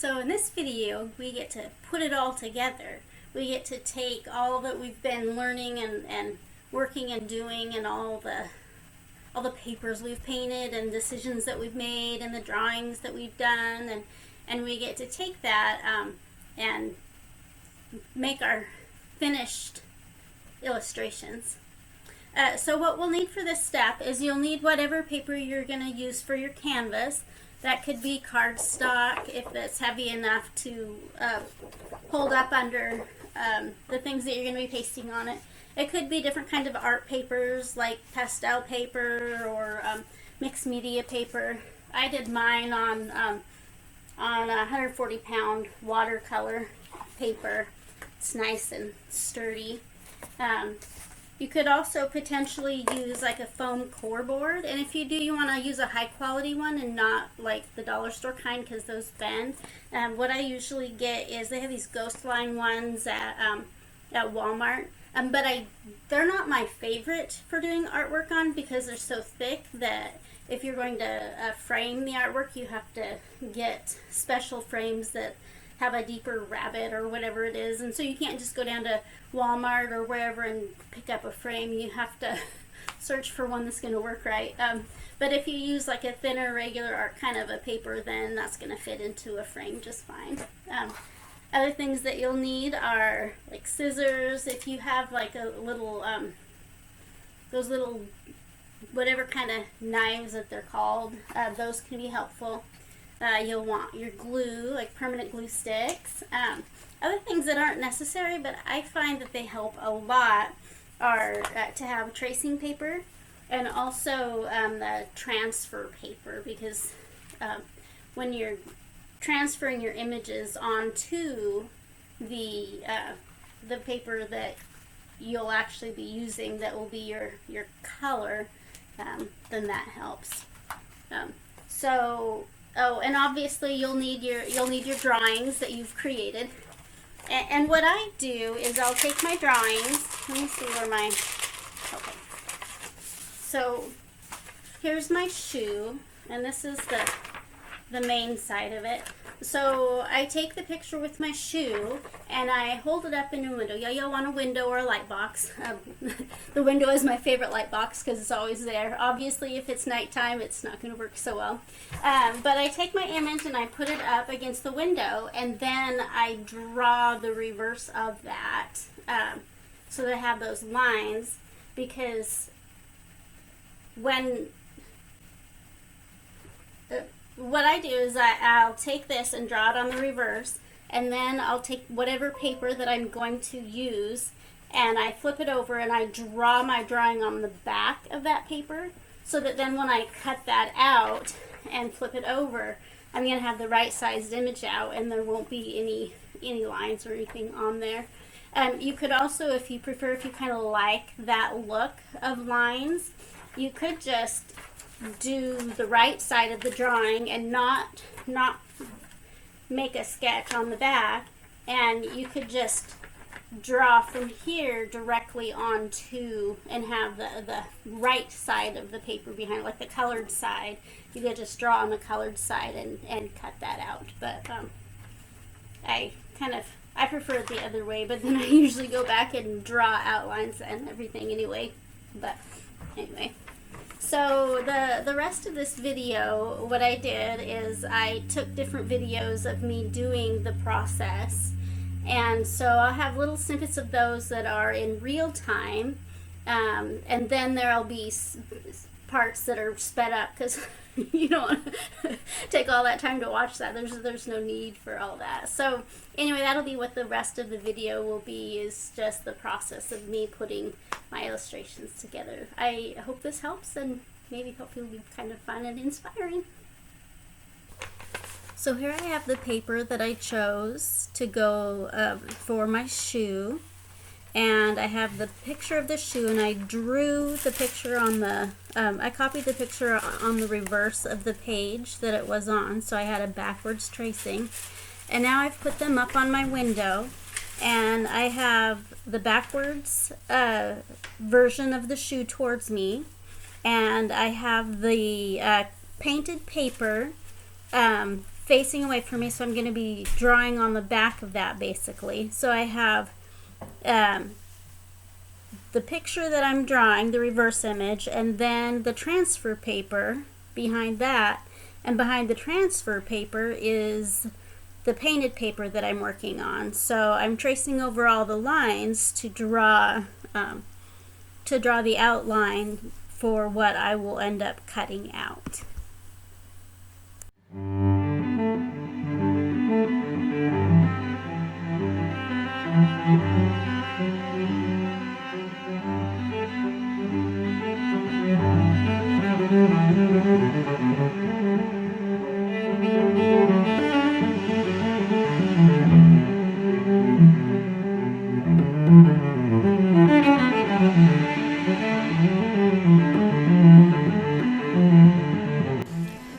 So in this video, we get to put it all together. We get to take all that we've been learning and working and doing, and all the papers we've painted and decisions that we've made and the drawings that we've done, and we get to take that and make our finished illustrations. So what we'll need for this step is you'll need whatever paper you're going to use for your canvas. That could be cardstock if it's heavy enough to hold up under the things that you're going to be pasting on it. It could be different kinds of art papers like pastel paper or mixed media paper. I did mine on a 140-pound watercolor paper. It's nice and sturdy. You could also potentially use like a foam core board, and if you do, you want to use a high quality one and not like the dollar store kind, because those bend. What I usually get is they have these ghost line ones at Walmart, but they're not my favorite for doing artwork on, because they're so thick that if you're going to frame the artwork, you have to get special frames that have a deeper rabbet or whatever it is, and so you can't just go down to Walmart or wherever and pick up a frame. You have to search for one that's going to work right. But if you use like a thinner regular art kind of a paper, then that's going to fit into a frame just fine. Other things that you'll need are like scissors. If you have like a little those little whatever kind of knives that they're called, those can be helpful. You'll want your glue, like permanent glue sticks. Other things that aren't necessary, but I find that they help a lot, are to have tracing paper and also the transfer paper, because when you're transferring your images onto the paper that you'll actually be using, that will be your color, then that helps. Oh, and obviously you'll need your drawings that you've created. And what I do is I'll take my drawings. Let me see where my, okay. So here's my shoe, and this is the main side of it. So I take the picture with my shoe and I hold it up in a window. You'll want a window or a light box. The window is my favorite light box because it's always there. Obviously, if it's nighttime, it's not going to work so well. But I take my image and I put it up against the window, and then I draw the reverse of that so that I have those lines, because what I do is I'll take this and draw it on the reverse, and then I'll take whatever paper that I'm going to use and I flip it over and I draw my drawing on the back of that paper, so that then when I cut that out and flip it over, I'm going to have the right sized image out and there won't be any lines or anything on there. You could also, if you prefer, if you kind of like that look of lines, you could just do the right side of the drawing and not make a sketch on the back, and you could just draw from here directly onto and have the right side of the paper behind, like the colored side. You could just draw on the colored side and cut that out. But I prefer it the other way, but then I usually go back and draw outlines and everything anyway. But anyway. So the rest of this video, what I did is I took different videos of me doing the process, and so I'll have little snippets of those that are in real time, and then there'll be parts that are sped up, because you don't want to take all that time to watch that. There's no need for all that. So anyway, that'll be what the rest of the video will be, is just the process of me putting my illustrations together. I hope this helps, and maybe hopefully it'll be kind of fun and inspiring. So here I have the paper that I chose to go for my shoe, and I have the picture of the shoe, and I drew the picture on the I copied the picture on the reverse of the page that it was on, so I had a backwards tracing. And now I've put them up on my window, and I have the backwards version of the shoe towards me, and I have the painted paper facing away from me, so I'm going to be drawing on the back of that basically. So I have the picture that I'm drawing, the reverse image, and then the transfer paper behind that. And behind the transfer paper is the painted paper that I'm working on. So I'm tracing over all the lines to draw the outline for what I will end up cutting out.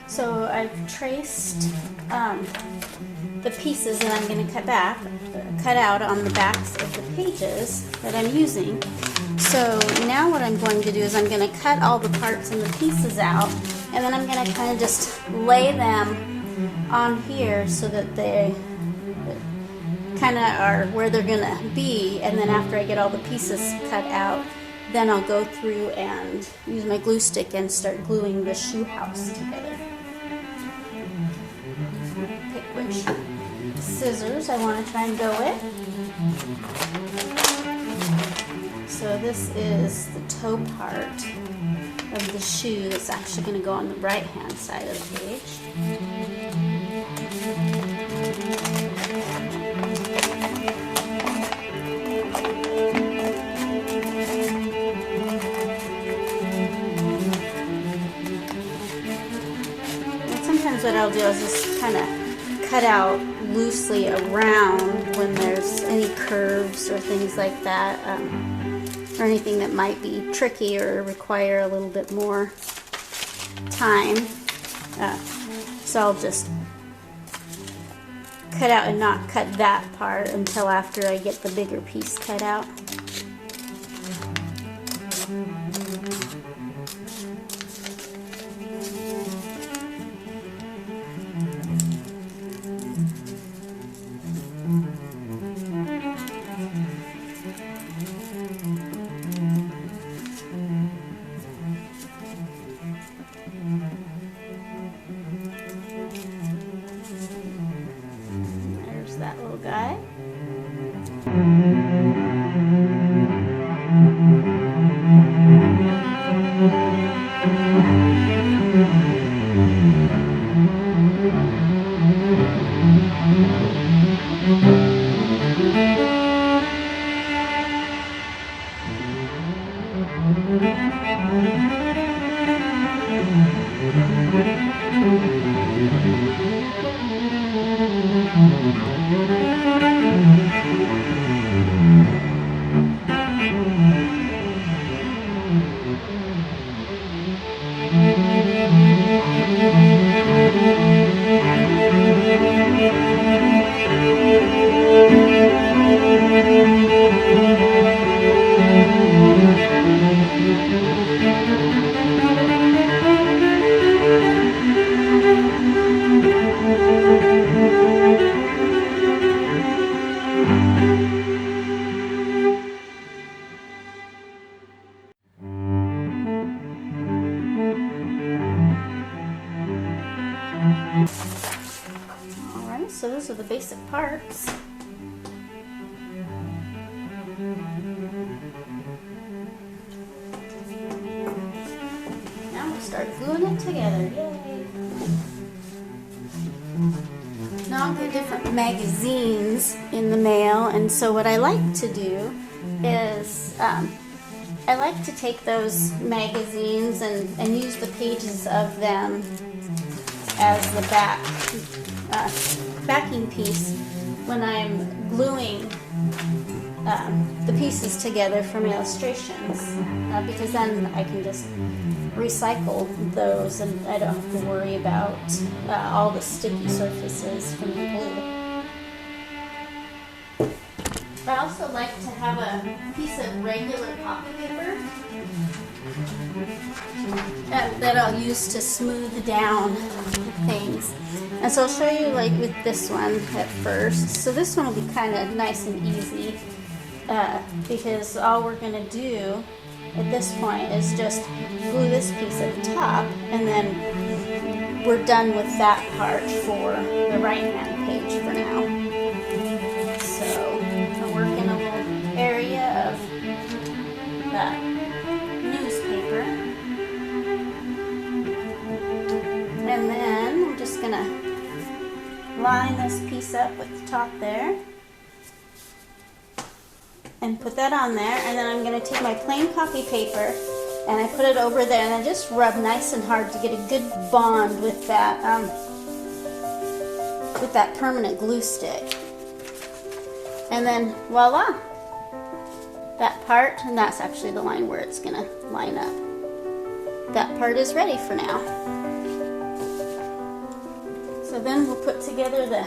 So I've traced the pieces that I'm going to cut out on the backs of the pages that I'm using. So now what I'm going to do is I'm going to cut all the parts and the pieces out, and then I'm going to kind of just lay them on here so that they kind of are where they're going to be. And then after I get all the pieces cut out, then I'll go through and use my glue stick and start gluing the shoe house together. Pick which scissors I want to try and go with. So this is the toe part of the shoe that's actually going to go on the right hand side of the page. Sometimes what I'll do is just kind of cut out loosely around when there's any curves or things like that, or anything that might be tricky or require a little bit more time. So I'll just cut out and not cut that part until after I get the bigger piece cut out. There's that little guy. Alright, so those are the basic parts. Now we'll start gluing it together. Yay! Now I'll get different magazines in the mail, and so what I like to do is I like to take those magazines and use the pages of them as the backing piece when I'm gluing the pieces together for my illustrations, because then I can just recycle those and I don't have to worry about all the sticky surfaces from the glue. I also like to have a piece of regular copy paper that I'll use to smooth down things. And so I'll show you like with this one at first. So this one will be kind of nice and easy because all we're going to do at this point is just glue this piece at the top, and then we're done with that part for the right hand page for now. So I'll work in a little area of that newspaper, and then I'm just going to line this piece up with the top there and put that on there, and then I'm going to take my plain copy paper and I put it over there, and I just rub nice and hard to get a good bond with that permanent glue stick. And then voila, that part, and that's actually the line where it's going to line up. That part is ready for now. So then we'll put together the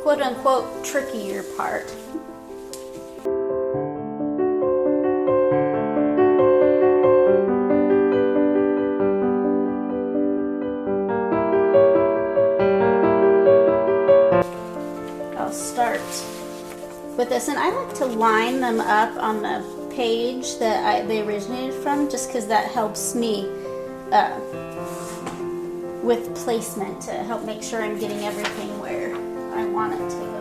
quote-unquote trickier part. Start with this, and I like to line them up on the page that they originated from, just because that helps me with placement to help make sure I'm getting everything where I want it to go.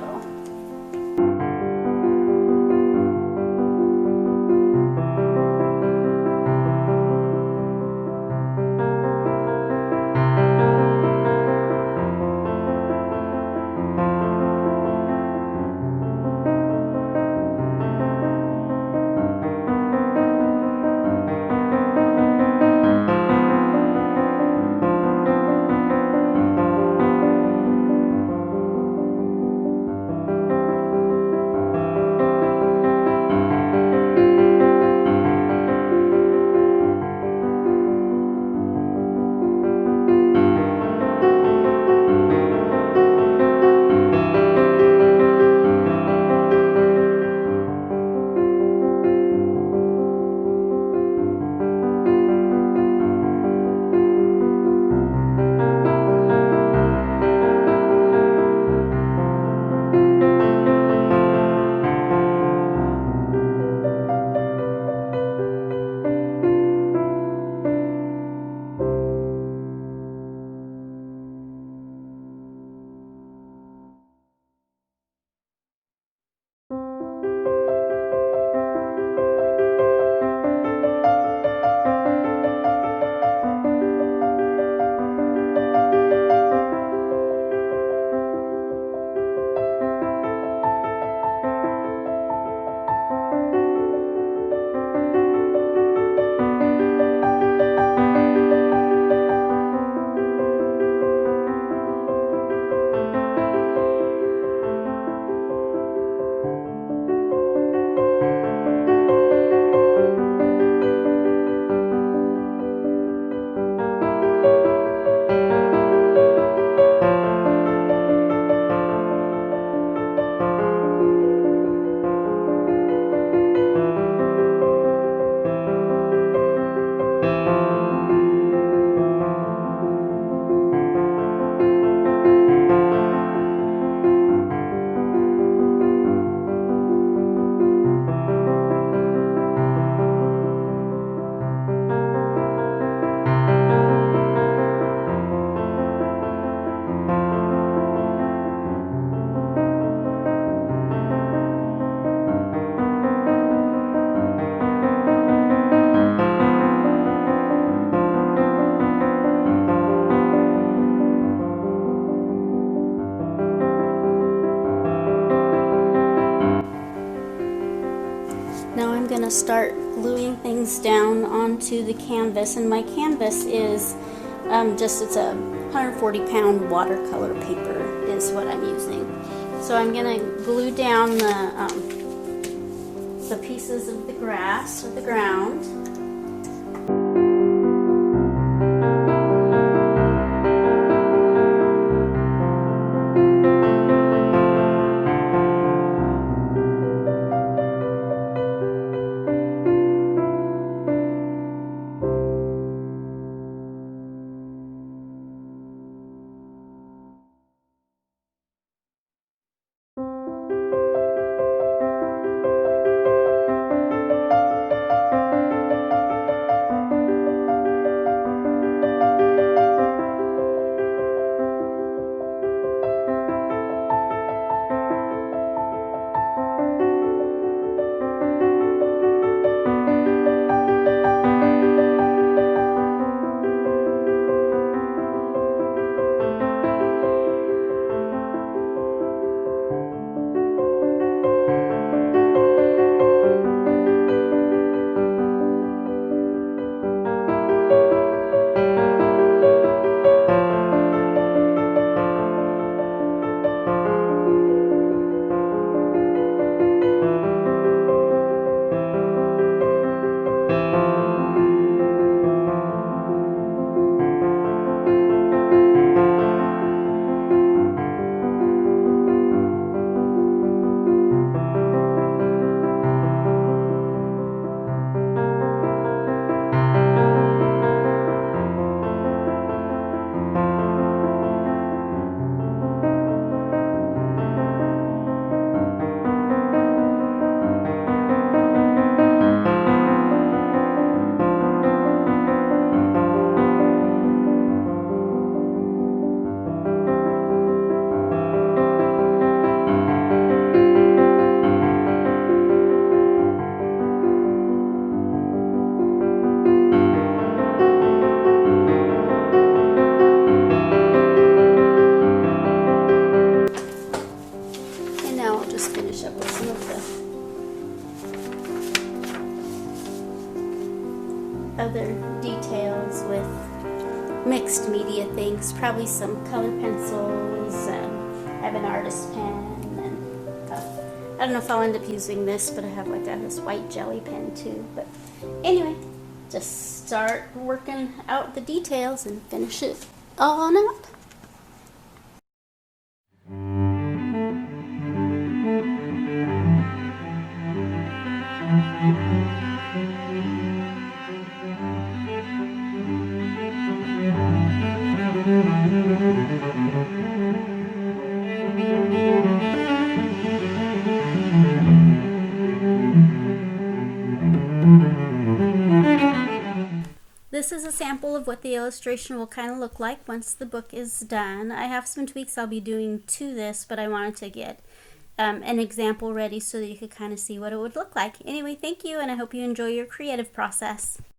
Start gluing things down onto the canvas, and my canvas is it's a 140-pound watercolor paper is what I'm using. So I'm going to glue down the pieces of the grass or the ground. just finish up with some of the other details with mixed media things, probably some color pencils, I have an artist pen, and I don't know if I'll end up using this, but I have like this white jelly pen too. But anyway, just start working out the details and finish it on up. This is a sample of what the illustration will kind of look like once the book is done. I have some tweaks I'll be doing to this, but I wanted to get an example ready so that you could kind of see what it would look like. Anyway, thank you, and I hope you enjoy your creative process.